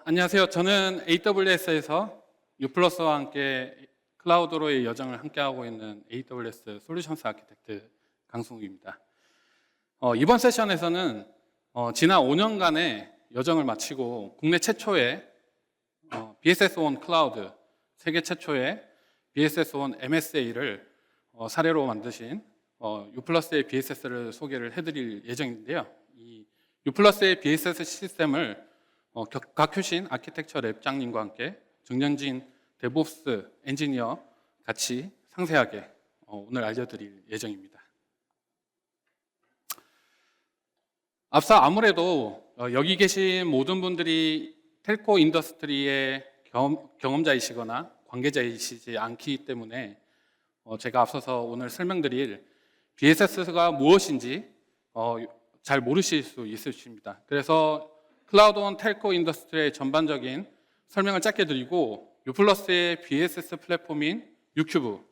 안녕하세요. 저는 AWS에서 유플러스와 함께 클라우드로의 여정을 함께하고 있는 AWS 솔루션스 아키텍트 강승욱입니다. 이번 세션에서는 지난 5년간의 여정을 마치고 국내 최초의 BSS1 클라우드, 세계 최초의 BSS1 MSA를 사례로 만드신 유플러스의 BSS를 소개를 해드릴 예정인데요. 이 유플러스의 BSS 시스템을 각효신 아키텍처 랩장님과 함께 정영진 데브옵스 엔지니어 같이 상세하게 오늘 알려드릴 예정입니다. 앞서 아무래도 여기 계신 모든 분들이 텔코 인더스트리의 경험자이시거나 관계자이시지 않기 때문에 제가 앞서서 오늘 설명드릴 BSS가 무엇인지 잘 모르실 수 있으십니다. 그래서 클라우드1 텔코 인더스트리의 전반적인 설명을 짧게 드리고 유플러스의 BSS 플랫폼인 유큐브,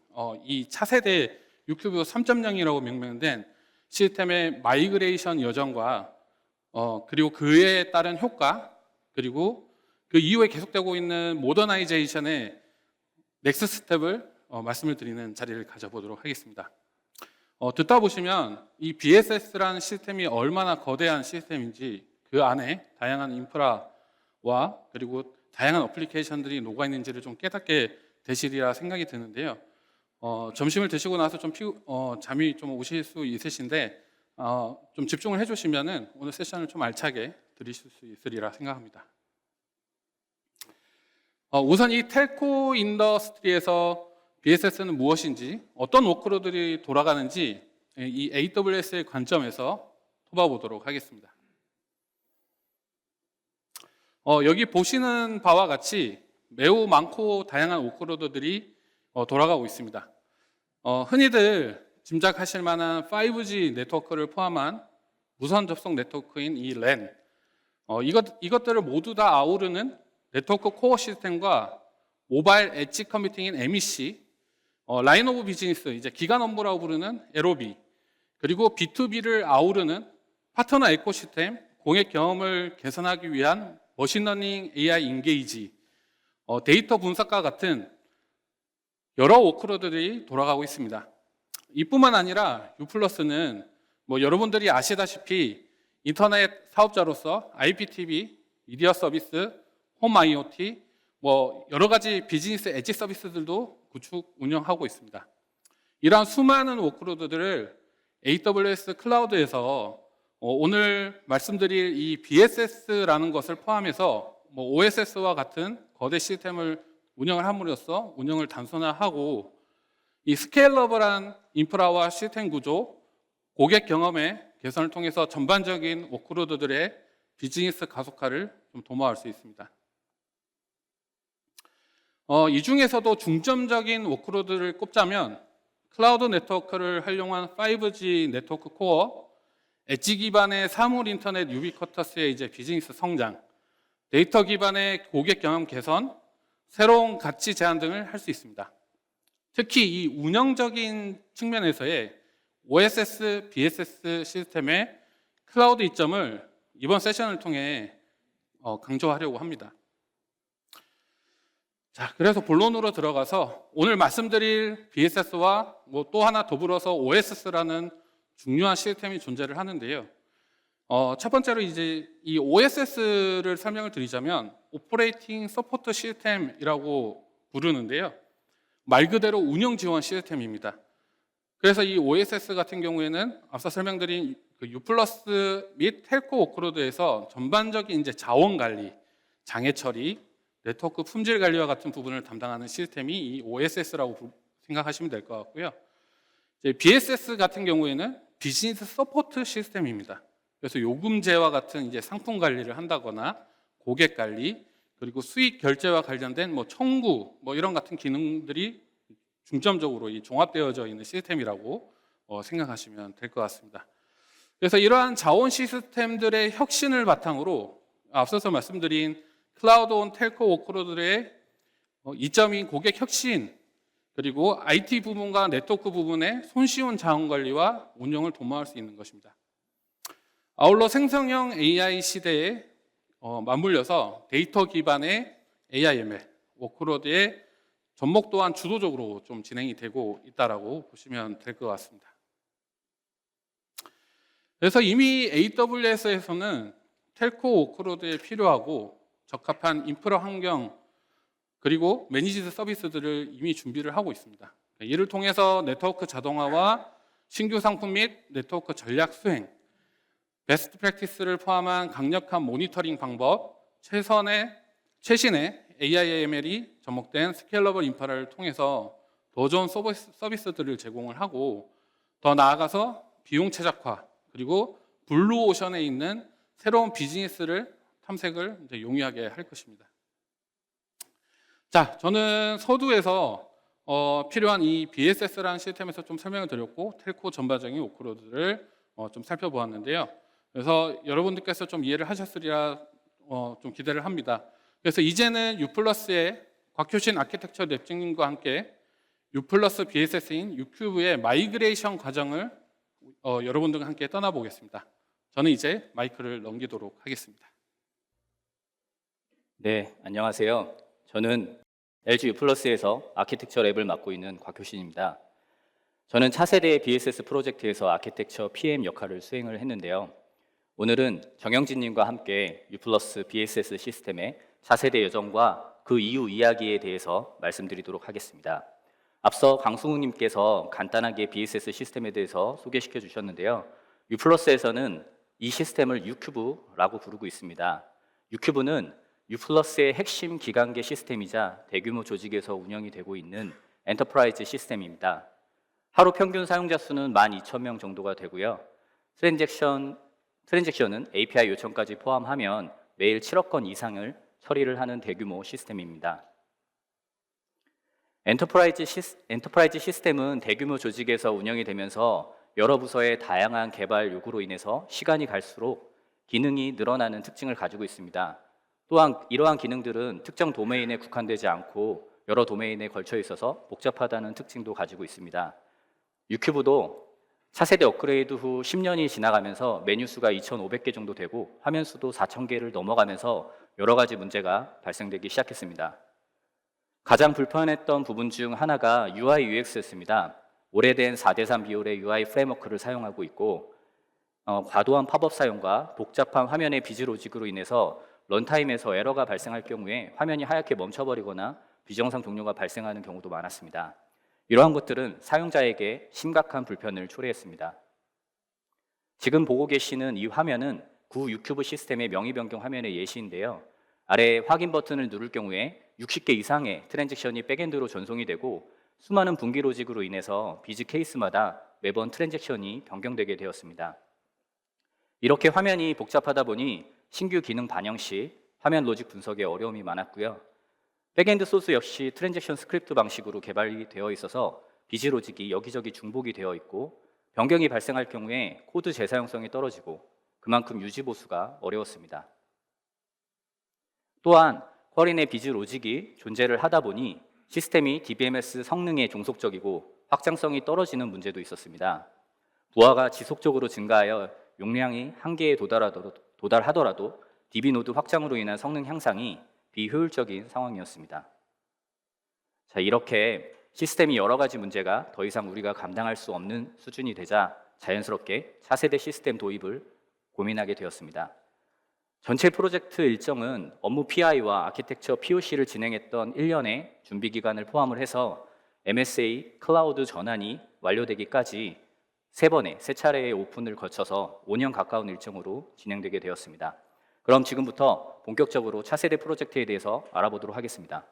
이 차세대 유큐브 3.0이라고 명명된 시스템의 마이그레이션 여정과 그리고 그에 따른 효과, 그리고 그 이후에 계속되고 있는 모더나이제이션의 넥스트 스텝을 말씀을 드리는 자리를 가져보도록 하겠습니다. 듣다 보시면 이 BSS라는 시스템이 얼마나 거대한 시스템인지, 그 안에 다양한 인프라와 그리고 다양한 어플리케이션들이 녹아있는지를 좀 깨닫게 되시리라 생각이 드는데요. 점심을 드시고 나서 좀 잠이 좀 오실 수 있으신데 좀 집중을 해주시면 오늘 세션을 좀 알차게 들으실 수 있으리라 생각합니다. 우선 이 텔코 인더스트리에서 BSS는 무엇인지, 어떤 워크로드들이 돌아가는지 이 AWS의 관점에서 뽑아보도록 하겠습니다. 여기 보시는 바와 같이 매우 많고 다양한 워크로드들이 돌아가고 있습니다. 흔히들 짐작하실 만한 5G 네트워크를 포함한 무선 접속 네트워크인 이 LAN, 이것들을 모두 다 아우르는 네트워크 코어 시스템과 모바일 엣지 컴퓨팅인 MEC, 라인 오브 비즈니스, 이제 기간 업무라고 부르는 LOB, 그리고 B2B를 아우르는 파트너 에코시스템, 고객 경험을 개선하기 위한 머신러닝 AI 인게이지, 데이터 분석과 같은 여러 워크로드들이 돌아가고 있습니다. 이뿐만 아니라 유플러스는 여러분들이 아시다시피 인터넷 사업자로서 IPTV, 미디어 서비스, 홈 IoT, 여러 가지 비즈니스 엣지 서비스들도 구축, 운영하고 있습니다. 이러한 수많은 워크로드들을 AWS 클라우드에서 오늘 말씀드릴 이 BSS라는 것을 포함해서 OSS와 같은 거대 시스템을 운영을 함으로써 운영을 단순화하고 이 스케일러블한 인프라와 시스템 구조, 고객 경험의 개선을 통해서 전반적인 워크로드들의 비즈니스 가속화를 좀 도모할 수 있습니다. 이 중에서도 중점적인 워크로드를 꼽자면 클라우드 네트워크를 활용한 5G 네트워크 코어, 엣지 기반의 사물 인터넷 유비쿼터스의 이제 비즈니스 성장, 데이터 기반의 고객 경험 개선, 새로운 가치 제안 등을 할 수 있습니다. 특히 이 운영적인 측면에서의 OSS, BSS 시스템의 클라우드 이점을 이번 세션을 통해 강조하려고 합니다. 자, 그래서 본론으로 들어가서 오늘 말씀드릴 BSS와 또 하나 더불어서 OSS라는 중요한 시스템이 존재를 하는데요. 첫 번째로 이제 이 OSS를 설명을 드리자면 오퍼레이팅 서포트 시스템이라고 부르는데요. 말 그대로 운영 지원 시스템입니다. 그래서 이 OSS 같은 경우에는 앞서 설명드린 그 유플러스 및 텔코 워크로드에서 전반적인 이제 자원 관리, 장애 처리, 네트워크 품질 관리와 같은 부분을 담당하는 시스템이 이 OSS라고 생각하시면 될 것 같고요. 이제 BSS 같은 경우에는 비즈니스 서포트 시스템입니다. 그래서 요금제와 같은 이제 상품 관리를 한다거나 고객 관리, 그리고 수익 결제와 관련된 청구 이런 같은 기능들이 중점적으로 종합되어져 있는 시스템이라고 생각하시면 될 것 같습니다. 그래서 이러한 자원 시스템들의 혁신을 바탕으로 앞서서 말씀드린 클라우드1 텔코 워크로드의 이점인 고객 혁신, 그리고 IT 부분과 네트워크 부분의 손쉬운 자원 관리와 운영을 도모할 수 있는 것입니다. 아울러 생성형 AI 시대에 맞물려서 데이터 기반의 AI/ML 워크로드의 접목 또한 주도적으로 좀 진행이 되고 있다라고 보시면 될 것 같습니다. 그래서 이미 AWS에서는 텔코 워크로드에 필요하고 적합한 인프라 환경 그리고 매니지드 서비스들을 이미 준비를 하고 있습니다. 이를 통해서 네트워크 자동화와 신규 상품 및 네트워크 전략 수행, 베스트 프랙티스를 포함한 강력한 모니터링 방법, 최신의 AI/ML이 접목된 스케일러블 인프라를 통해서 더 좋은 서비스들을 제공을 하고 더 나아가서 비용 최적화 그리고 블루오션에 있는 새로운 비즈니스를 탐색을 이제 용이하게 할 것입니다. 자, 저는 서두에서 필요한 이 BSS라는 시스템에서 좀 설명을 드렸고 텔코 전반적인 워크로드를 좀 살펴보았는데요. 그래서 여러분들께서 좀 이해를 하셨으리라 좀 기대를 합니다. 그래서 이제는 U+의 곽효신 아키텍처 랩진님과 함께 U+ BSS인 U큐브의 마이그레이션 과정을 여러분들과 함께 떠나보겠습니다. 저는 이제 마이크를 넘기도록 하겠습니다. 네, 안녕하세요. 저는 LG U+에서 아키텍처 랩을 맡고 있는 곽효신입니다. 저는 차세대 BSS 프로젝트에서 아키텍처 PM 역할을 수행을 했는데요. 오늘은 정영진님과 함께 U+ BSS 시스템의 차세대 여정과 그 이후 이야기에 대해서 말씀드리도록 하겠습니다. 앞서 강승우님께서 간단하게 BSS 시스템에 대해서 소개시켜 주셨는데요. U+에서는 이 시스템을 U큐브라고 부르고 있습니다. U큐브는 U+의 핵심 기관계 시스템이자 대규모 조직에서 운영이 되고 있는 엔터프라이즈 시스템입니다. 하루 평균 사용자 수는 12,000명 정도가 되고요. 트랜잭션은 API 요청까지 포함하면 매일 7억 건 이상을 처리를 하는 대규모 시스템입니다. 엔터프라이즈 시스템은 대규모 조직에서 운영이 되면서 여러 부서의 다양한 개발 요구로 인해서 시간이 갈수록 기능이 늘어나는 특징을 가지고 있습니다. 또한 이러한 기능들은 특정 도메인에 국한되지 않고 여러 도메인에 걸쳐 있어서 복잡하다는 특징도 가지고 있습니다. U큐브도 차세대 업그레이드 후 10년이 지나가면서 메뉴 수가 2,500개 정도 되고 화면 수도 4,000개를 넘어가면서 여러 가지 문제가 발생되기 시작했습니다. 가장 불편했던 부분 중 하나가 UI UX였습니다. 오래된 4대3 비율의 UI 프레임워크를 사용하고 있고 과도한 팝업 사용과 복잡한 화면의 비즈 로직으로 인해서 런타임에서 에러가 발생할 경우에 화면이 하얗게 멈춰버리거나 비정상 종료가 발생하는 경우도 많았습니다. 이러한 것들은 사용자에게 심각한 불편을 초래했습니다. 지금 보고 계시는 이 화면은 구 U큐브 시스템의 명의 변경 화면의 예시인데요. 아래 확인 버튼을 누를 경우에 60개 이상의 트랜잭션이 백엔드로 전송이 되고 수많은 분기 로직으로 인해서 비즈 케이스마다 매번 트랜잭션이 변경되게 되었습니다. 이렇게 화면이 복잡하다 보니 신규 기능 반영 시 화면 로직 분석에 어려움이 많았고요. 백엔드 소스 역시 트랜잭션 스크립트 방식으로 개발이 되어 있어서 비즈 로직이 여기저기 중복이 되어 있고 변경이 발생할 경우에 코드 재사용성이 떨어지고 그만큼 유지 보수가 어려웠습니다. 또한 쿼리 내 비즈 로직이 존재를 하다 보니 시스템이 DBMS 성능에 종속적이고 확장성이 떨어지는 문제도 있었습니다. 부하가 지속적으로 증가하여 용량이 한계에 도달하더라도 DB 노드 확장으로 인한 성능 향상이 비효율적인 상황이었습니다. 자, 이렇게 시스템이 여러 가지 문제가 더 이상 우리가 감당할 수 없는 수준이 되자 자연스럽게 차세대 시스템 도입을 고민하게 되었습니다. 전체 프로젝트 일정은 업무 PI와 아키텍처 POC를 진행했던 1년의 준비 기간을 포함을 해서 MSA 클라우드 전환이 완료되기까지 세 차례의 오픈을 거쳐서 5년 가까운 일정으로 진행되게 되었습니다. 그럼 지금부터 본격적으로 차세대 프로젝트에 대해서 알아보도록 하겠습니다.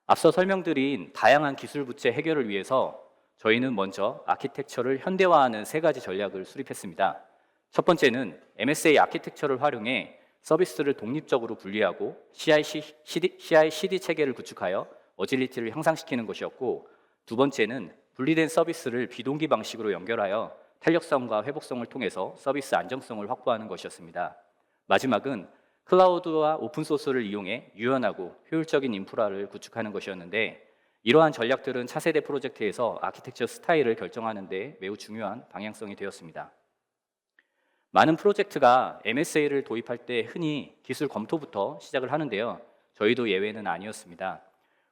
앞서 설명드린 다양한 기술 부채 해결을 위해서 저희는 먼저 아키텍처를 현대화하는 3가지 전략을 수립했습니다. 첫 번째는 MSA 아키텍처를 활용해 서비스를 독립적으로 분리하고 CI/CD 체계를 구축하여 어질리티를 향상시키는 것이었고, 두 번째는 분리된 서비스를 비동기 방식으로 연결하여 탄력성과 회복성을 통해서 서비스 안정성을 확보하는 것이었습니다. 마지막은 클라우드와 오픈소스를 이용해 유연하고 효율적인 인프라를 구축하는 것이었는데, 이러한 전략들은 차세대 프로젝트에서 아키텍처 스타일을 결정하는 데 매우 중요한 방향성이 되었습니다. 많은 프로젝트가 MSA를 도입할 때 흔히 기술 검토부터 시작을 하는데요. 저희도 예외는 아니었습니다.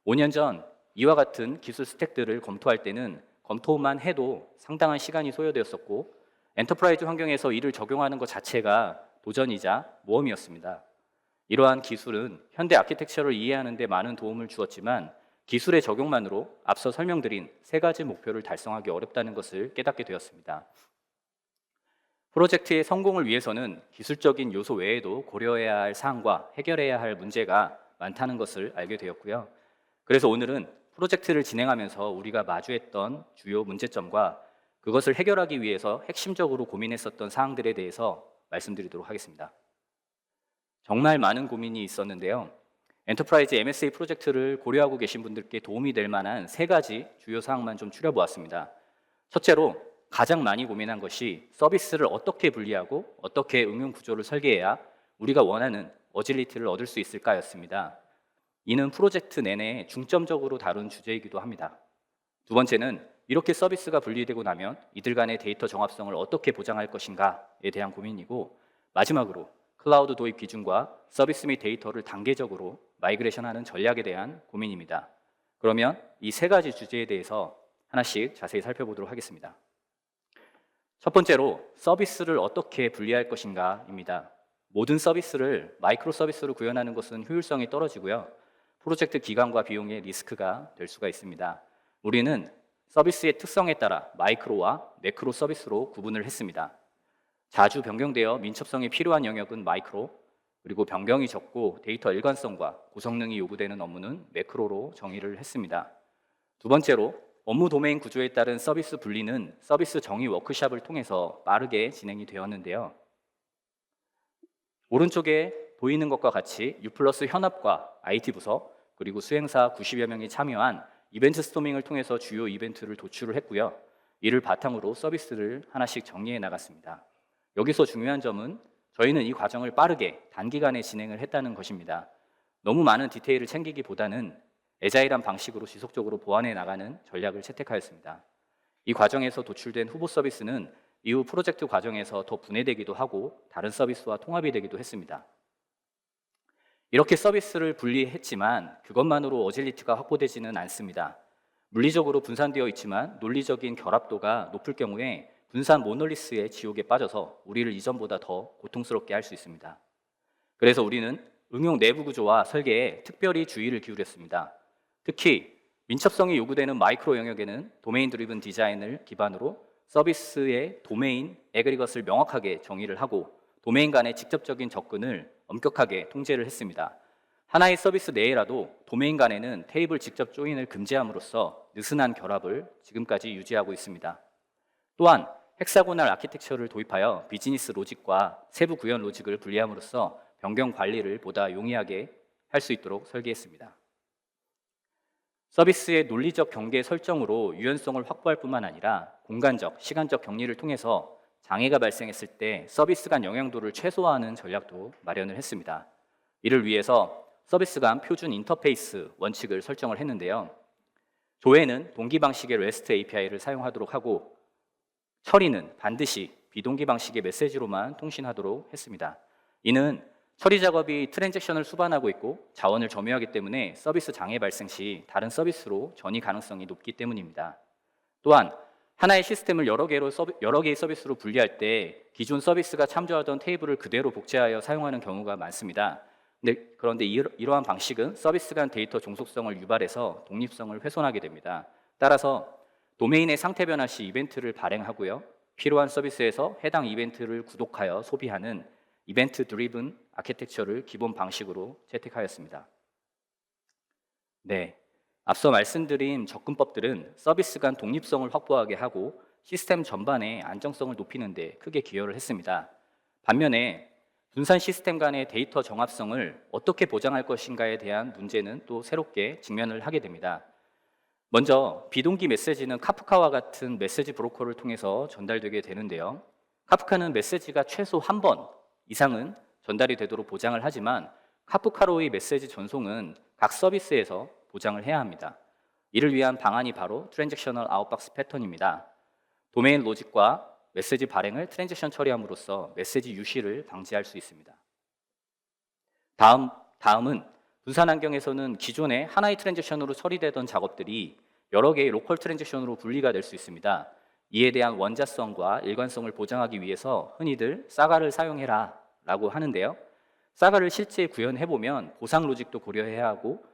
5년 전 이와 같은 기술 스택들을 검토할 때는 검토만 해도 상당한 시간이 소요되었었고 엔터프라이즈 환경에서 이를 적용하는 것 자체가 도전이자 모험이었습니다. 이러한 기술은 현대 아키텍처를 이해하는 데 많은 도움을 주었지만 기술의 적용만으로 앞서 설명드린 세 가지 목표를 달성하기 어렵다는 것을 깨닫게 되었습니다. 프로젝트의 성공을 위해서는 기술적인 요소 외에도 고려해야 할 사항과 해결해야 할 문제가 많다는 것을 알게 되었고요. 그래서 오늘은 프로젝트를 진행하면서 우리가 마주했던 주요 문제점과 그것을 해결하기 위해서 핵심적으로 고민했었던 사항들에 대해서 말씀드리도록 하겠습니다. 정말 많은 고민이 있었는데요. 엔터프라이즈 MSA 프로젝트를 고려하고 계신 분들께 도움이 될 만한 세 가지 주요 사항만 좀 추려보았습니다. 첫째로 가장 많이 고민한 것이 서비스를 어떻게 분리하고 어떻게 응용 구조를 설계해야 우리가 원하는 어질리티를 얻을 수 있을까였습니다. 이는 프로젝트 내내 중점적으로 다룬 주제이기도 합니다. 두 번째는 이렇게 서비스가 분리되고 나면 이들 간의 데이터 정합성을 어떻게 보장할 것인가에 대한 고민이고, 마지막으로 클라우드 도입 기준과 서비스 및 데이터를 단계적으로 마이그레이션하는 전략에 대한 고민입니다. 그러면 이 세 가지 주제에 대해서 하나씩 자세히 살펴보도록 하겠습니다. 첫 번째로 서비스를 어떻게 분리할 것인가입니다. 모든 서비스를 마이크로 서비스로 구현하는 것은 효율성이 떨어지고요. 프로젝트 기간과 비용의 리스크가 될 수가 있습니다. 우리는 서비스의 특성에 따라 마이크로와 매크로 서비스로 구분을 했습니다. 자주 변경되어 민첩성이 필요한 영역은 마이크로, 그리고 변경이 적고 데이터 일관성과 고성능이 요구되는 업무는 매크로로 정의를 했습니다. 두 번째로 업무 도메인 구조에 따른 서비스 분리는 서비스 정의 워크샵을 통해서 빠르게 진행이 되었는데요. 오른쪽에 보이는 것과 같이 U+ 현업과 IT 부서 그리고 수행사 90여 명이 참여한 이벤트 스토밍을 통해서 주요 이벤트를 도출을 했고요. 이를 바탕으로 서비스를 하나씩 정리해 나갔습니다. 여기서 중요한 점은 저희는 이 과정을 빠르게 단기간에 진행을 했다는 것입니다. 너무 많은 디테일을 챙기기보다는 애자일한 방식으로 지속적으로 보완해 나가는 전략을 채택하였습니다. 이 과정에서 도출된 후보 서비스는 이후 프로젝트 과정에서 더 분해되기도 하고 다른 서비스와 통합이 되기도 했습니다. 이렇게 서비스를 분리했지만 그것만으로 어질리티가 확보되지는 않습니다. 물리적으로 분산되어 있지만 논리적인 결합도가 높을 경우에 분산 모놀리스의 지옥에 빠져서 우리를 이전보다 더 고통스럽게 할 수 있습니다. 그래서 우리는 응용 내부 구조와 설계에 특별히 주의를 기울였습니다. 특히 민첩성이 요구되는 마이크로 영역에는 도메인 드리븐 디자인을 기반으로 서비스의 도메인, 에그리것을 명확하게 정의를 하고 도메인 간의 직접적인 접근을 엄격하게 통제를 했습니다. 하나의 서비스 내에라도 도메인 간에는 테이블 직접 조인을 금지함으로써 느슨한 결합을 지금까지 유지하고 있습니다. 또한 헥사고널 아키텍처를 도입하여 비즈니스 로직과 세부 구현 로직을 분리함으로써 변경 관리를 보다 용이하게 할 수 있도록 설계했습니다. 서비스의 논리적 경계 설정으로 유연성을 확보할 뿐만 아니라 공간적, 시간적 격리를 통해서 장애가 발생했을 때 서비스 간 영향도를 최소화하는 전략도 마련을 했습니다. 이를 위해서 서비스 간 표준 인터페이스 원칙을 설정을 했는데요. 조회는 동기 방식의 REST API를 사용하도록 하고 처리는 반드시 비동기 방식의 메시지로만 통신하도록 했습니다. 이는 처리 작업이 트랜잭션을 수반하고 있고 자원을 점유하기 때문에 서비스 장애 발생 시 다른 서비스로 전이 가능성이 높기 때문입니다. 또한 하나의 시스템을 여러 개의 서비스로 분리할 때 기존 서비스가 참조하던 테이블을 그대로 복제하여 사용하는 경우가 많습니다. 그런데 이러한 방식은 서비스 간 데이터 종속성을 유발해서 독립성을 훼손하게 됩니다. 따라서 도메인의 상태 변화 시 이벤트를 발행하고요. 필요한 서비스에서 해당 이벤트를 구독하여 소비하는 이벤트 드리븐 아키텍처를 기본 방식으로 채택하였습니다. 네, 앞서 말씀드린 접근법들은 서비스 간 독립성을 확보하게 하고 시스템 전반의 안정성을 높이는 데 크게 기여를 했습니다. 반면에 분산 시스템 간의 데이터 정합성을 어떻게 보장할 것인가에 대한 문제는 또 새롭게 직면을 하게 됩니다. 먼저 비동기 메시지는 카프카와 같은 메시지 브로커를 통해서 전달되게 되는데요. 카프카는 메시지가 최소 한 번 이상은 전달이 되도록 보장을 하지만 카프카로의 메시지 전송은 각 서비스에서 보장을 해야 합니다. 이를 위한 방안이 바로 트랜잭셔널 아웃박스 패턴입니다. 도메인 로직과 메시지 발행을 트랜지션 처리함으로써 메시지 유실을 방지할 수 있습니다. 다음은 분산 환경에서는 기존에 하나의 트랜지션으로 처리되던 작업들이 여러 개의 로컬 트랜지션으로 분리가 될 수 있습니다. 이에 대한 원자성과 일관성을 보장하기 위해서 흔히들 사가를 사용해라 라고 하는데요. 사가를 실제 구현해보면 보상 로직도 고려해야 하고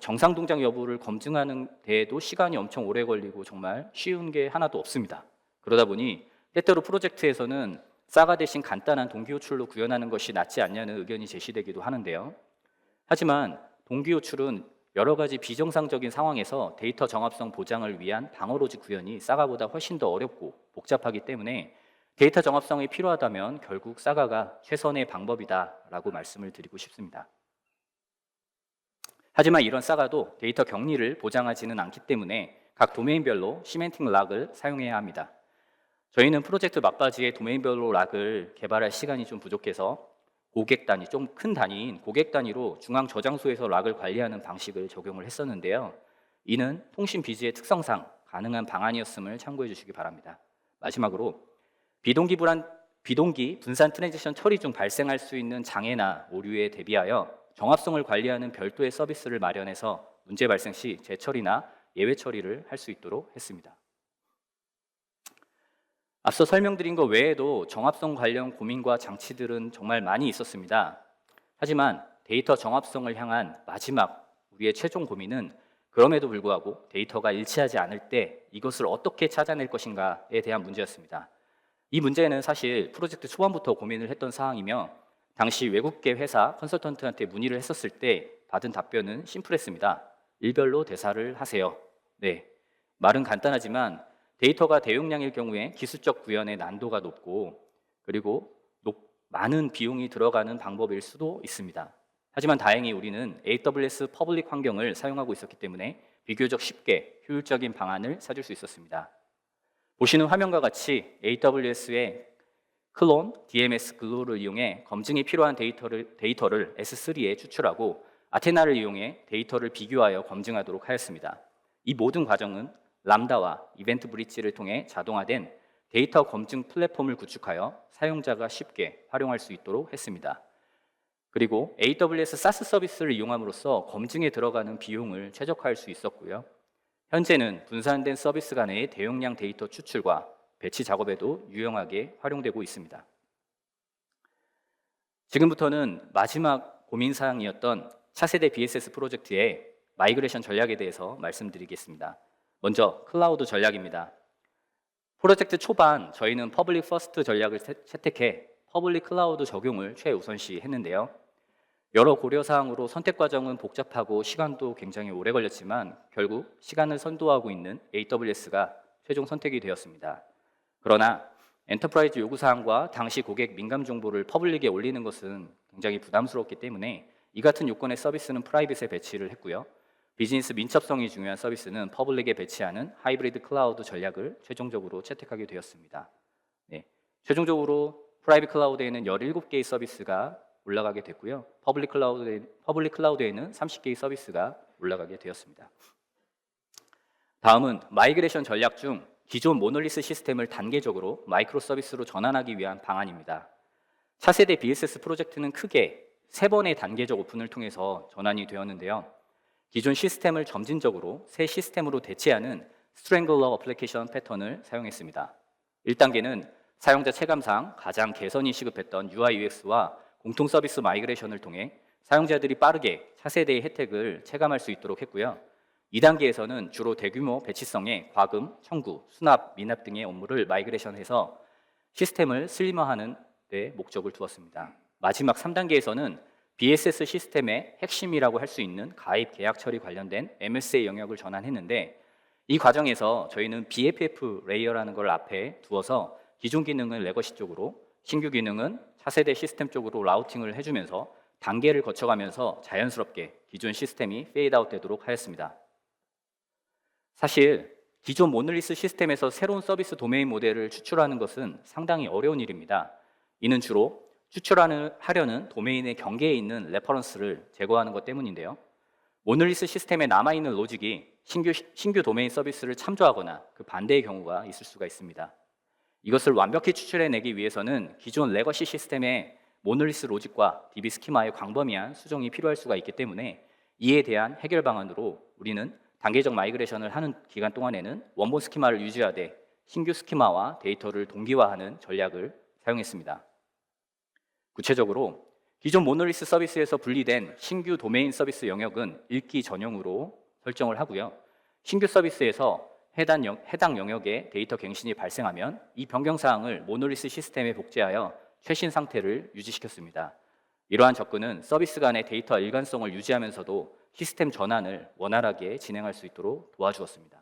정상 동작 여부를 검증하는 데에도 시간이 엄청 오래 걸리고 정말 쉬운 게 하나도 없습니다. 그러다 보니 때때로 프로젝트에서는 사가 대신 간단한 동기호출로 구현하는 것이 낫지 않냐는 의견이 제시되기도 하는데요. 하지만 동기호출은 여러 가지 비정상적인 상황에서 데이터 정합성 보장을 위한 방어 로직 구현이 사가보다 훨씬 더 어렵고 복잡하기 때문에 데이터 정합성이 필요하다면 결국 사가가 최선의 방법이다라고 말씀을 드리고 싶습니다. 하지만 이런 사가도 데이터 격리를 보장하지는 않기 때문에 각 도메인별로 시멘틱 락을 사용해야 합니다. 저희는 프로젝트 막바지에 도메인별로 락을 개발할 시간이 좀 부족해서 고객 단위, 좀 큰 단위인 고객 단위로 중앙 저장소에서 락을 관리하는 방식을 적용을 했었는데요. 이는 통신 비즈의 특성상 가능한 방안이었음을 참고해 주시기 바랍니다. 마지막으로 비동기 분산 트랜지션 처리 중 발생할 수 있는 장애나 오류에 대비하여 정합성을 관리하는 별도의 서비스를 마련해서 문제 발생 시 재처리나 예외 처리를 할 수 있도록 했습니다. 앞서 설명드린 것 외에도 정합성 관련 고민과 장치들은 정말 많이 있었습니다. 하지만 데이터 정합성을 향한 마지막 우리의 최종 고민은 그럼에도 불구하고 데이터가 일치하지 않을 때 이것을 어떻게 찾아낼 것인가에 대한 문제였습니다. 이 문제는 사실 프로젝트 초반부터 고민을 했던 사항이며 당시 외국계 회사 컨설턴트한테 문의를 했었을 때 받은 답변은 심플했습니다. 일별로 대사를 하세요. 네, 말은 간단하지만 데이터가 대용량일 경우에 기술적 구현의 난도가 높고 그리고 많은 비용이 들어가는 방법일 수도 있습니다. 하지만 다행히 우리는 AWS 퍼블릭 환경을 사용하고 있었기 때문에 비교적 쉽게 효율적인 방안을 찾을 수 있었습니다. 보시는 화면과 같이 AWS의 클론, DMS 글로를 이용해 검증이 필요한 데이터를 S3에 추출하고 아테나를 이용해 데이터를 비교하여 검증하도록 하였습니다. 이 모든 과정은 람다와 이벤트 브릿지를 통해 자동화된 데이터 검증 플랫폼을 구축하여 사용자가 쉽게 활용할 수 있도록 했습니다. 그리고 AWS SaaS 서비스를 이용함으로써 검증에 들어가는 비용을 최적화할 수 있었고요. 현재는 분산된 서비스 간의 대용량 데이터 추출과 배치 작업에도 유용하게 활용되고 있습니다. 지금부터는 마지막 고민사항이었던 차세대 BSS 프로젝트의 마이그레이션 전략에 대해서 말씀드리겠습니다. 먼저 클라우드 전략입니다. 프로젝트 초반 저희는 퍼블릭 퍼스트 전략을 채택해 퍼블릭 클라우드 적용을 최우선시 했는데요. 여러 고려사항으로 선택 과정은 복잡하고 시간도 굉장히 오래 걸렸지만 결국 시간을 선도하고 있는 AWS가 최종 선택이 되었습니다. 그러나 엔터프라이즈 요구사항과 당시 고객 민감 정보를 퍼블릭에 올리는 것은 굉장히 부담스럽기 때문에 이 같은 요건의 서비스는 프라이빗에 배치를 했고요. 비즈니스 민첩성이 중요한 서비스는 퍼블릭에 배치하는 하이브리드 클라우드 전략을 최종적으로 채택하게 되었습니다. 네, 최종적으로 프라이빗 클라우드에는 17개의 서비스가 올라가게 됐고요. 퍼블릭 클라우드에는 30개의 서비스가 올라가게 되었습니다. 다음은 마이그레이션 전략 중 기존 모놀리스 시스템을 단계적으로 마이크로 서비스로 전환하기 위한 방안입니다. 차세대 BSS 프로젝트는 크게 3번의 단계적 오픈을 통해서 전환이 되었는데요. 기존 시스템을 점진적으로 새 시스템으로 대체하는 스트랭글러 어플리케이션 패턴을 사용했습니다. 1단계는 사용자 체감상 가장 개선이 시급했던 UI UX와 공통 서비스 마이그레이션을 통해 사용자들이 빠르게 차세대의 혜택을 체감할 수 있도록 했고요. 2단계에서는 주로 대규모 배치성의 과금, 청구, 수납, 미납 등의 업무를 마이그레이션해서 시스템을 슬림화하는 데 목적을 두었습니다. 마지막 3단계에서는 BSS 시스템의 핵심이라고 할 수 있는 가입 계약 처리 관련된 MSA 영역을 전환했는데 이 과정에서 저희는 BFF 레이어라는 걸 앞에 두어서 기존 기능을 레거시 쪽으로 신규 기능은 차세대 시스템 쪽으로 라우팅을 해주면서 단계를 거쳐가면서 자연스럽게 기존 시스템이 페이드아웃 되도록 하였습니다. 사실 기존 모놀리스 시스템에서 새로운 서비스 도메인 모델을 추출하는 것은 상당히 어려운 일입니다. 이는 주로 추출하려는 도메인의 경계에 있는 레퍼런스를 제거하는 것 때문인데요. 모놀리스 시스템에 남아있는 로직이 신규 도메인 서비스를 참조하거나 그 반대의 경우가 있을 수가 있습니다. 이것을 완벽히 추출해내기 위해서는 기존 레거시 시스템의 모놀리스 로직과 DB 스키마의 광범위한 수정이 필요할 수가 있기 때문에 이에 대한 해결 방안으로 우리는 단계적 마이그레이션을 하는 기간 동안에는 원본 스키마를 유지하되 신규 스키마와 데이터를 동기화하는 전략을 사용했습니다. 구체적으로 기존 모놀리스 서비스에서 분리된 신규 도메인 서비스 영역은 읽기 전용으로 설정을 하고요. 신규 서비스에서 해당 영역에 데이터 갱신이 발생하면 이 변경 사항을 모놀리스 시스템에 복제하여 최신 상태를 유지시켰습니다. 이러한 접근은 서비스 간의 데이터 일관성을 유지하면서도 시스템 전환을 원활하게 진행할 수 있도록 도와주었습니다.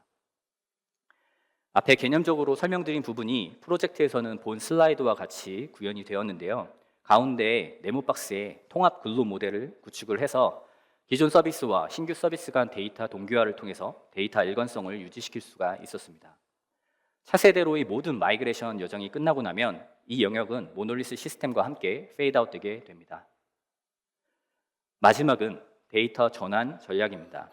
앞에 개념적으로 설명드린 부분이 프로젝트에서는 본 슬라이드와 같이 구현이 되었는데요. 가운데 네모 박스에 통합 근로 모델을 구축을 해서 기존 서비스와 신규 서비스 간 데이터 동기화를 통해서 데이터 일관성을 유지시킬 수가 있었습니다. 차세대로의 모든 마이그레이션 여정이 끝나고 나면 이 영역은 모놀리스 시스템과 함께 페이드아웃 되게 됩니다. 마지막은 데이터 전환 전략입니다.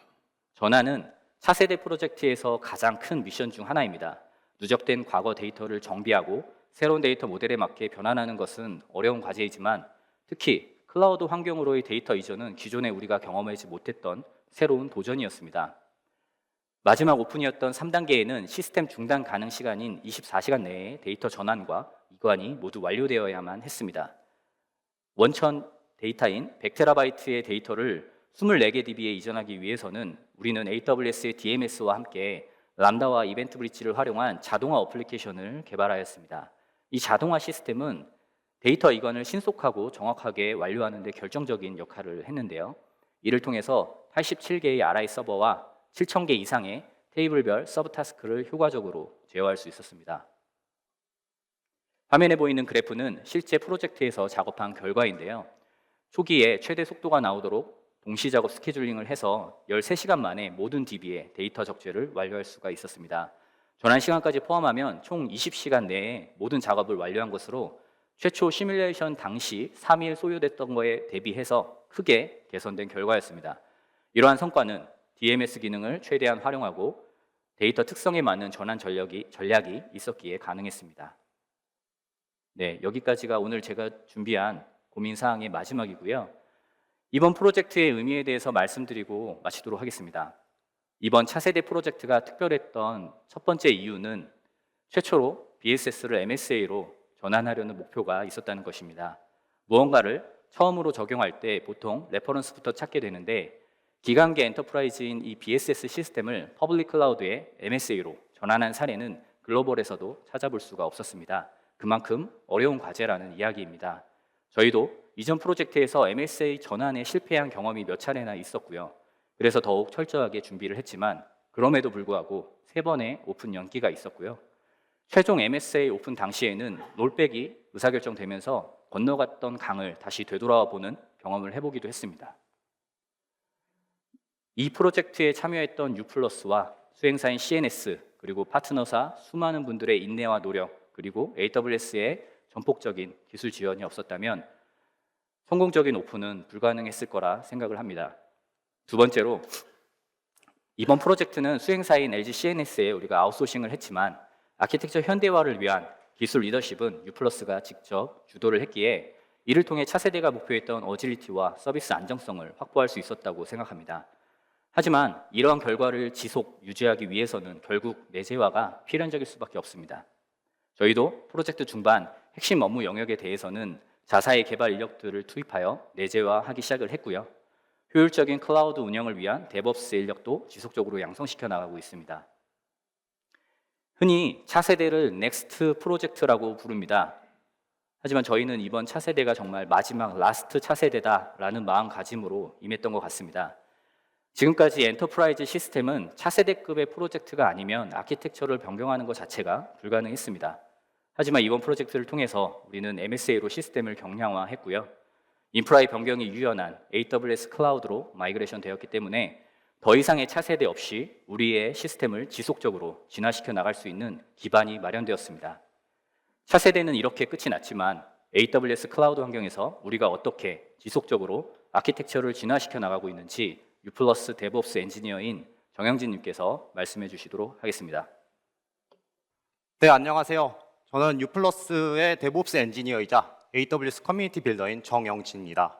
전환은 차세대 프로젝트에서 가장 큰 미션 중 하나입니다. 누적된 과거 데이터를 정비하고 새로운 데이터 모델에 맞게 변환하는 것은 어려운 과제이지만 특히 클라우드 환경으로의 데이터 이전은 기존에 우리가 경험하지 못했던 새로운 도전이었습니다. 마지막 오픈이었던 3단계에는 시스템 중단 가능 시간인 24시간 내에 데이터 전환과 이관이 모두 완료되어야만 했습니다. 원천 데이터인 100TB의 데이터를 24개 DB에 이전하기 위해서는 우리는 AWS의 DMS와 함께 람다와 이벤트 브릿지를 활용한 자동화 어플리케이션을 개발하였습니다. 이 자동화 시스템은 데이터 이관을 신속하고 정확하게 완료하는 데 결정적인 역할을 했는데요. 이를 통해서 87개의 RI 서버와 7,000개 이상의 테이블별 서브 타스크를 효과적으로 제어할 수 있었습니다. 화면에 보이는 그래프는 실제 프로젝트에서 작업한 결과인데요. 초기에 최대 속도가 나오도록 동시 작업 스케줄링을 해서 13시간 만에 모든 DB에 데이터 적재를 완료할 수가 있었습니다. 전환 시간까지 포함하면 총 20시간 내에 모든 작업을 완료한 것으로 최초 시뮬레이션 당시 3일 소요됐던 것에 대비해서 크게 개선된 결과였습니다. 이러한 성과는 DMS 기능을 최대한 활용하고 데이터 특성에 맞는 전환 전략이 있었기에 가능했습니다. 네, 여기까지가 오늘 제가 준비한 고민사항의 마지막이고요. 이번 프로젝트의 의미에 대해서 말씀드리고 마치도록 하겠습니다. 이번 차세대 프로젝트가 특별했던 첫 번째 이유는 최초로 BSS를 MSA로 전환하려는 목표가 있었다는 것입니다. 무언가를 처음으로 적용할 때 보통 레퍼런스부터 찾게 되는데 기간계 엔터프라이즈인 이 BSS 시스템을 퍼블릭 클라우드에 MSA로 전환한 사례는 글로벌에서도 찾아볼 수가 없었습니다. 그만큼 어려운 과제라는 이야기입니다. 저희도 이전 프로젝트에서 MSA 전환에 실패한 경험이 몇 차례나 있었고요. 그래서 더욱 철저하게 준비를 했지만 그럼에도 불구하고 3번의 오픈 연기가 있었고요. 최종 MSA 오픈 당시에는 롤백이 의사결정되면서 건너갔던 강을 다시 되돌아와 보는 경험을 해보기도 했습니다. 이 프로젝트에 참여했던 U+와 수행사인 CNS 그리고 파트너사 수많은 분들의 인내와 노력 그리고 AWS의 전폭적인 기술 지원이 없었다면 성공적인 오픈은 불가능했을 거라 생각을 합니다. 두 번째로 이번 프로젝트는 수행사인 LG CNS에 우리가 아웃소싱을 했지만 아키텍처 현대화를 위한 기술 리더십은 U+가 직접 주도를 했기에 이를 통해 차세대가 목표했던 어질리티와 서비스 안정성을 확보할 수 있었다고 생각합니다. 하지만 이러한 결과를 지속 유지하기 위해서는 결국 내재화가 필연적일 수밖에 없습니다. 저희도 프로젝트 중반 핵심 업무 영역에 대해서는 자사의 개발 인력들을 투입하여 내재화하기 시작을 했고요. 효율적인 클라우드 운영을 위한 데브옵스 인력도 지속적으로 양성시켜 나가고 있습니다. 흔히 차세대를 넥스트 프로젝트라고 부릅니다. 하지만 저희는 이번 차세대가 정말 마지막 라스트 차세대다라는 마음가짐으로 임했던 것 같습니다. 지금까지 엔터프라이즈 시스템은 차세대급의 프로젝트가 아니면 아키텍처를 변경하는 것 자체가 불가능했습니다. 하지만 이번 프로젝트를 통해서 우리는 MSA로 시스템을 경량화했고요. 인프라의 변경이 유연한 AWS 클라우드로 마이그레이션 되었기 때문에 더 이상의 차세대 없이 우리의 시스템을 지속적으로 진화시켜 나갈 수 있는 기반이 마련되었습니다. 차세대는 이렇게 끝이 났지만 AWS 클라우드 환경에서 우리가 어떻게 지속적으로 아키텍처를 진화시켜 나가고 있는지 U+ 데브옵스 엔지니어인 정영진 님께서 말씀해 주시도록 하겠습니다. 네, 안녕하세요. 저는 유플러스의 데브옵스 엔지니어이자 AWS 커뮤니티 빌더인 정영진입니다.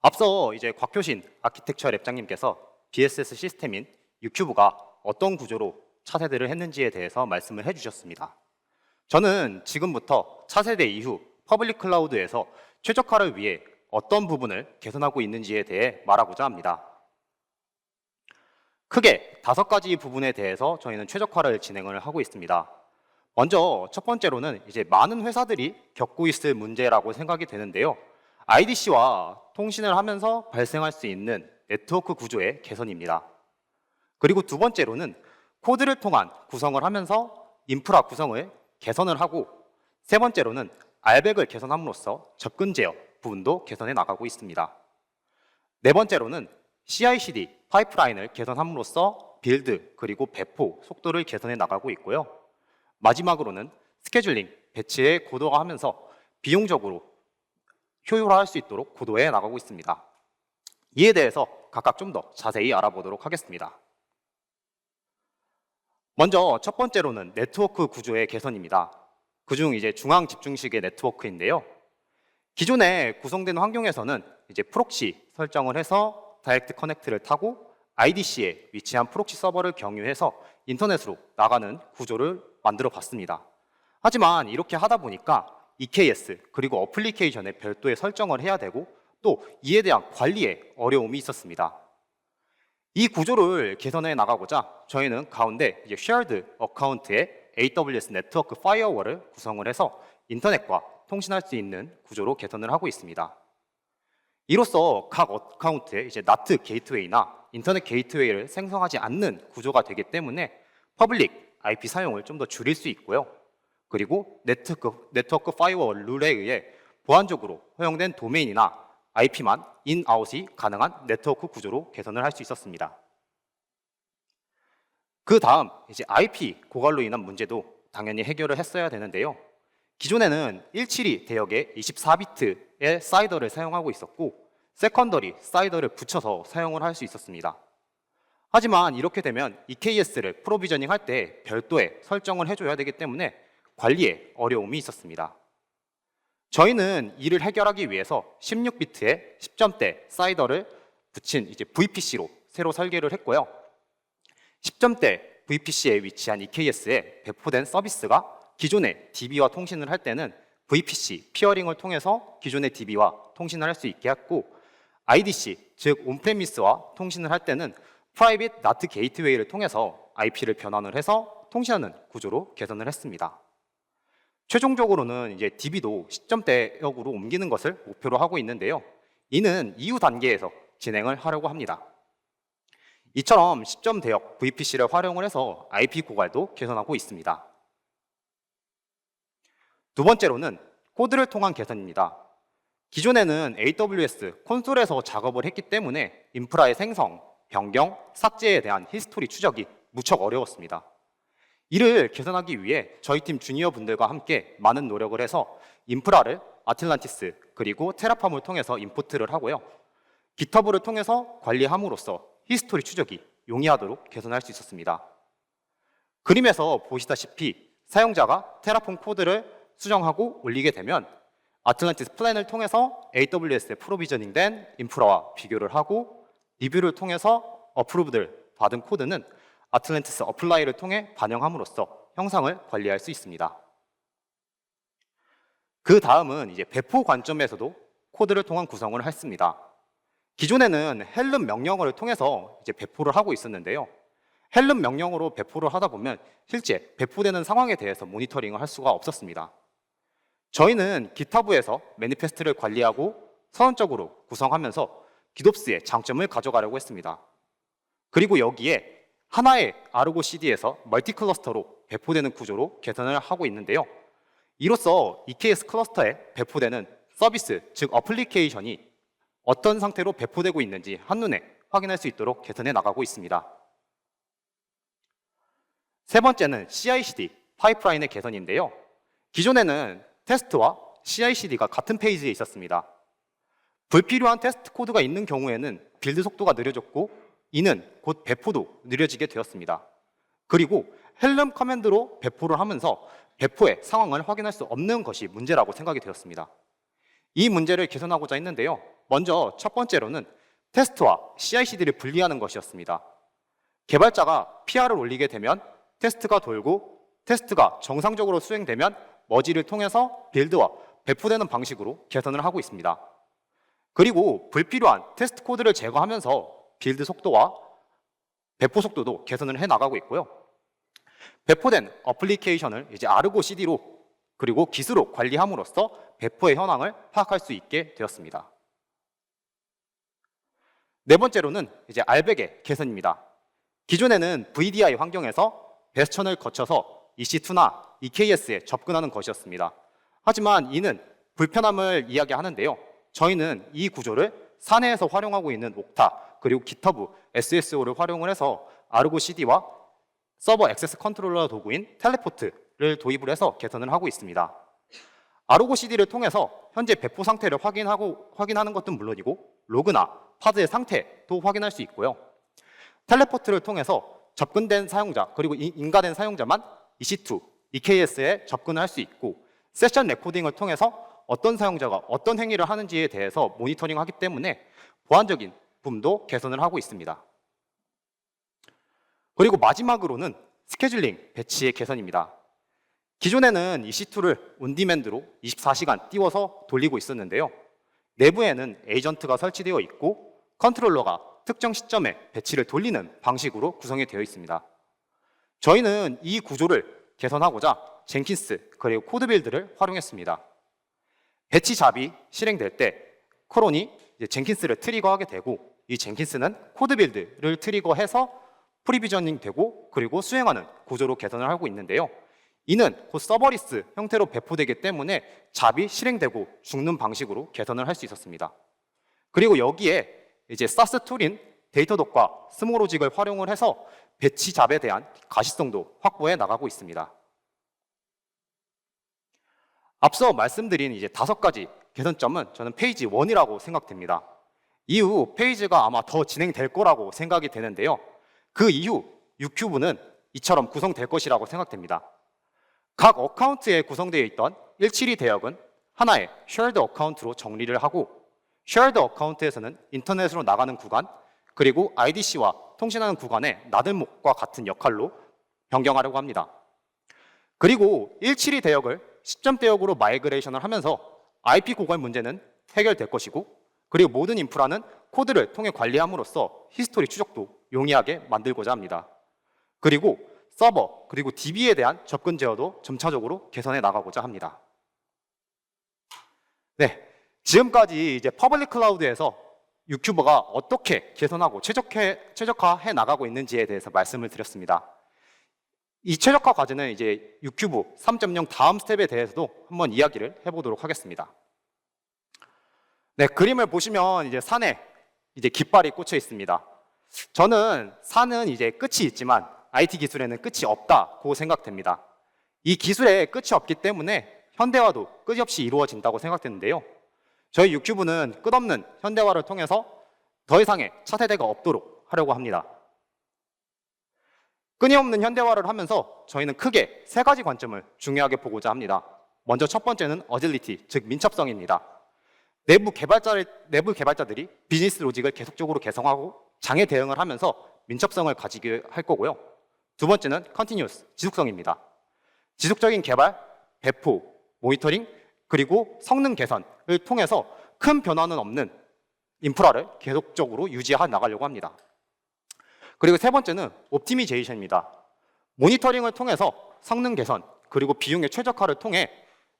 앞서 이제 곽효신 아키텍처 랩장님께서 BSS 시스템인 유큐브가 어떤 구조로 차세대를 했는지에 대해서 말씀을 해주셨습니다. 저는 지금부터 차세대 이후 퍼블릭 클라우드에서 최적화를 위해 어떤 부분을 개선하고 있는지에 대해 말하고자 합니다. 크게 5가지 부분에 대해서 저희는 최적화를 진행을 하고 있습니다. 먼저 첫 번째로는 이제 많은 회사들이 겪고 있을 문제라고 생각이 되는데요. IDC와 통신을 하면서 발생할 수 있는 네트워크 구조의 개선입니다. 그리고 두 번째로는 코드를 통한 구성을 하면서 인프라 구성을 개선을 하고, 세 번째로는 알백을 개선함으로써 접근 제어 부분도 개선해 나가고 있습니다. 네 번째로는 CI/CD 파이프라인을 개선함으로써 빌드 그리고 배포 속도를 개선해 나가고 있고요. 마지막으로는 스케줄링, 배치에 고도화하면서 비용적으로 효율화할 수 있도록 고도해 나가고 있습니다. 이에 대해서 각각 좀 더 자세히 알아보도록 하겠습니다. 먼저 첫 번째로는 네트워크 구조의 개선입니다. 그중 이제 중앙 집중식의 네트워크인데요. 기존에 구성된 환경에서는 이제 프록시 설정을 해서 다이렉트 커넥트를 타고 IDC에 위치한 프록시 서버를 경유해서 인터넷으로 나가는 구조를 만들어 봤습니다. 하지만 이렇게 하다 보니까 EKS 그리고 어플리케이션에 별도의 설정을 해야 되고 또 이에 대한 관리에 어려움이 있었습니다. 이 구조를 개선해 나가고자 저희는 가운데 이제 shared 어카운트에 AWS 네트워크 파이어월을 구성을 해서 인터넷과 통신할 수 있는 구조로 개선을 하고 있습니다. 이로써 각 어카운트에 이제 NAT 게이트웨이나 인터넷 게이트웨이를 생성하지 않는 구조가 되기 때문에 퍼블릭 IP 사용을 좀 더 줄일 수 있고요. 그리고 네트워크 파이어월 룰에 의해 보안적으로 허용된 도메인이나 IP만 인아웃이 가능한 네트워크 구조로 개선을 할 수 있었습니다. 그 다음 이제 IP 고갈로 인한 문제도 당연히 해결을 했어야 되는데요. 기존에는 172 대역의 24비트의 사이더를 사용하고 있었고 세컨더리 사이더를 붙여서 사용을 할 수 있었습니다. 하지만 이렇게 되면 EKS를 프로비저닝 할 때 별도의 설정을 해줘야 되기 때문에 관리에 어려움이 있었습니다. 저희는 이를 해결하기 위해서 16비트의 10점대 사이더를 붙인 이제 VPC로 새로 설계를 했고요. 10점대 VPC에 위치한 EKS에 배포된 서비스가 기존의 DB와 통신을 할 때는 VPC 피어링을 통해서 기존의 DB와 통신을 할 수 있게 했고, IDC 즉 온프레미스와 통신을 할 때는 프라이빗 NAT 게이트웨이를 통해서 IP를 변환을 해서 통신하는 구조로 개선을 했습니다. 최종적으로는 이제 DB도 시점대역으로 옮기는 것을 목표로 하고 있는데요. 이는 이후 단계에서 진행을 하려고 합니다. 이처럼 시점 대역 VPC를 활용을 해서 IP 고갈도 개선하고 있습니다. 두 번째로는 코드를 통한 개선입니다. 기존에는 AWS 콘솔에서 작업을 했기 때문에 인프라의 생성, 변경, 삭제에 대한 히스토리 추적이 무척 어려웠습니다. 이를 개선하기 위해 저희 팀 주니어 분들과 함께 많은 노력을 해서 인프라를 아틀란티스 그리고 테라폼을 통해서 임포트를 하고요. 깃허브를 통해서 관리함으로써 히스토리 추적이 용이하도록 개선할 수 있었습니다. 그림에서 보시다시피 사용자가 테라폼 코드를 수정하고 올리게 되면 아틀란티스 플랜을 통해서 AWS에 프로비저닝된 인프라와 비교를 하고 리뷰를 통해서 어프로브를 받은 코드는 아틀란티스 어플라이를 통해 반영함으로써 형상을 관리할 수 있습니다. 그 다음은 이제 배포 관점에서도 코드를 통한 구성을 했습니다. 기존에는 헬름 명령어를 통해서 이제 배포를 하고 있었는데요. 헬름 명령어로 배포를 하다 보면 실제 배포되는 상황에 대해서 모니터링을 할 수가 없었습니다. 저희는 깃허브에서 매니페스트를 관리하고 선언적으로 구성하면서 기놉스의 장점을 가져가려고 했습니다. 그리고 여기에 하나의 아르고 CD에서 멀티 클러스터로 배포되는 구조로 개선을 하고 있는데요. 이로써 EKS 클러스터에 배포되는 서비스, 즉 어플리케이션이 어떤 상태로 배포되고 있는지 한눈에 확인할 수 있도록 개선해 나가고 있습니다. 세 번째는 CI/CD 파이프라인의 개선인데요. 기존에는 테스트와 CI/CD가 같은 페이지에 있었습니다. 불필요한 테스트 코드가 있는 경우에는 빌드 속도가 느려졌고 이는 곧 배포도 느려지게 되었습니다. 그리고 헬름 커맨드로 배포를 하면서 배포의 상황을 확인할 수 없는 것이 문제라고 생각이 되었습니다. 이 문제를 개선하고자 했는데요. 먼저 첫 번째로는 테스트와 CI/CD를 분리하는 것이었습니다. 개발자가 PR을 올리게 되면 테스트가 돌고 테스트가 정상적으로 수행되면 머지를 통해서 빌드와 배포되는 방식으로 개선을 하고 있습니다. 그리고 불필요한 테스트 코드를 제거하면서 빌드 속도와 배포 속도도 개선을 해 나가고 있고요. 배포된 어플리케이션을 이제 아르고 CD로 그리고 기수로 관리함으로써 배포의 현황을 파악할 수 있게 되었습니다. 네 번째로는 이제 알백의 개선입니다. 기존에는 VDI 환경에서 베스천을 거쳐서 EC2나 EKS에 접근하는 것이었습니다. 하지만 이는 불편함을 이야기하는데요. 저희는 이 구조를 사내에서 활용하고 있는 옥타 그리고 GitHub SSO를 활용을 해서 아르고 CD와 서버 액세스 컨트롤러 도구인 텔레포트를 도입을 해서 개선을 하고 있습니다. 아르고 CD를 통해서 현재 배포 상태를 확인하는 것도 물론이고 로그나 파드의 상태도 확인할 수 있고요. 텔레포트를 통해서 접근된 사용자 그리고 인가된 사용자만 EC2, EKS에 접근할 수 있고 세션 레코딩을 통해서 어떤 사용자가 어떤 행위를 하는지에 대해서 모니터링하기 때문에 보안적인 부분도 개선을 하고 있습니다. 그리고 마지막으로는 스케줄링 배치의 개선입니다. 기존에는 EC2를 온디맨드로 24시간 띄워서 돌리고 있었는데요. 내부에는 에이전트가 설치되어 있고 컨트롤러가 특정 시점에 배치를 돌리는 방식으로 구성이 되어 있습니다. 저희는 이 구조를 개선하고자 젠킨스 그리고 코드빌드를 활용했습니다. 배치 잡이 실행될 때 크론이 젠킨스를 트리거하게 되고 이 젠킨스는 코드빌드를 트리거해서 프리비저닝 되고 그리고 수행하는 구조로 개선을 하고 있는데요. 이는 곧 서버리스 형태로 배포되기 때문에 잡이 실행되고 죽는 방식으로 개선을 할 수 있었습니다. 그리고 여기에 이제 사스 툴인 데이터독과 스모로직을 활용을 해서 배치 잡에 대한 가시성도 확보해 나가고 있습니다. 앞서 말씀드린 이제 5가지 개선점은 저는 페이지 1이라고 생각됩니다. 이후 페이지가 아마 더 진행될 거라고 생각이 되는데요. 그 이후 유큐브는 이처럼 구성될 것이라고 생각됩니다. 각 어카운트에 구성되어 있던 172 대역은 하나의 shared 어카운트로 정리를 하고 shared 어카운트에서는 인터넷으로 나가는 구간 그리고 IDC와 통신하는 구간의 나들목과 같은 역할로 변경하려고 합니다. 그리고 172 대역을 시점 대역으로 마이그레이션을 하면서 IP 고갈 문제는 해결될 것이고 그리고 모든 인프라는 코드를 통해 관리함으로써 히스토리 추적도 용이하게 만들고자 합니다. 그리고 서버 그리고 DB에 대한 접근 제어도 점차적으로 개선해 나가고자 합니다. 네, 지금까지 이제 퍼블릭 클라우드에서 유큐버가 어떻게 개선하고 최적화해 나가고 있는지에 대해서 말씀을 드렸습니다. 이 최적화 과제는 이제 유큐브 3.0 다음 스텝에 대해서도 한번 이야기를 해보도록 하겠습니다. 네, 그림을 보시면 이제 산에 이제 깃발이 꽂혀 있습니다. 저는 산은 이제 끝이 있지만 IT 기술에는 끝이 없다고 생각됩니다. 이 기술에 끝이 없기 때문에 현대화도 끝이 없이 이루어진다고 생각되는데요. 저희 유큐브는 끝없는 현대화를 통해서 더 이상의 차세대가 없도록 하려고 합니다. 끊임없는 현대화를 하면서 저희는 크게 3가지 관점을 중요하게 보고자 합니다. 먼저 첫 번째는 어질리티, 즉 민첩성입니다. 내부 개발자들이 비즈니스 로직을 계속적으로 개성하고 장애 대응을 하면서 민첩성을 가지게 할 거고요. 두 번째는 컨티뉴어스, 지속성입니다. 지속적인 개발, 배포, 모니터링, 그리고 성능 개선을 통해서 큰 변화는 없는 인프라를 계속적으로 유지해 나가려고 합니다. 그리고 세 번째는 옵티미제이션입니다. 모니터링을 통해서 성능 개선, 그리고 비용의 최적화를 통해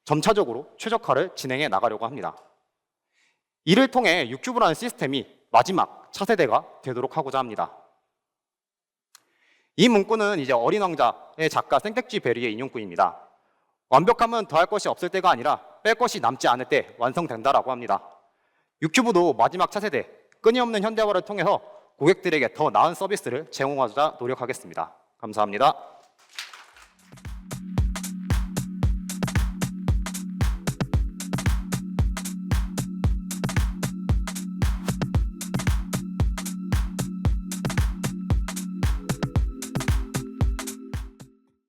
점차적으로 최적화를 진행해 나가려고 합니다. 이를 통해 유큐브라는 시스템이 마지막 차세대가 되도록 하고자 합니다. 이 문구는 이제 어린 왕자의 작가 생텍쥐 베리의 인용구입니다. 완벽하면 더할 것이 없을 때가 아니라 뺄 것이 남지 않을 때 완성된다라고 합니다. 유큐브도 마지막 차세대 끊임없는 현대화를 통해서 고객들에게 더 나은 서비스를 제공하자 노력하겠습니다. 감사합니다.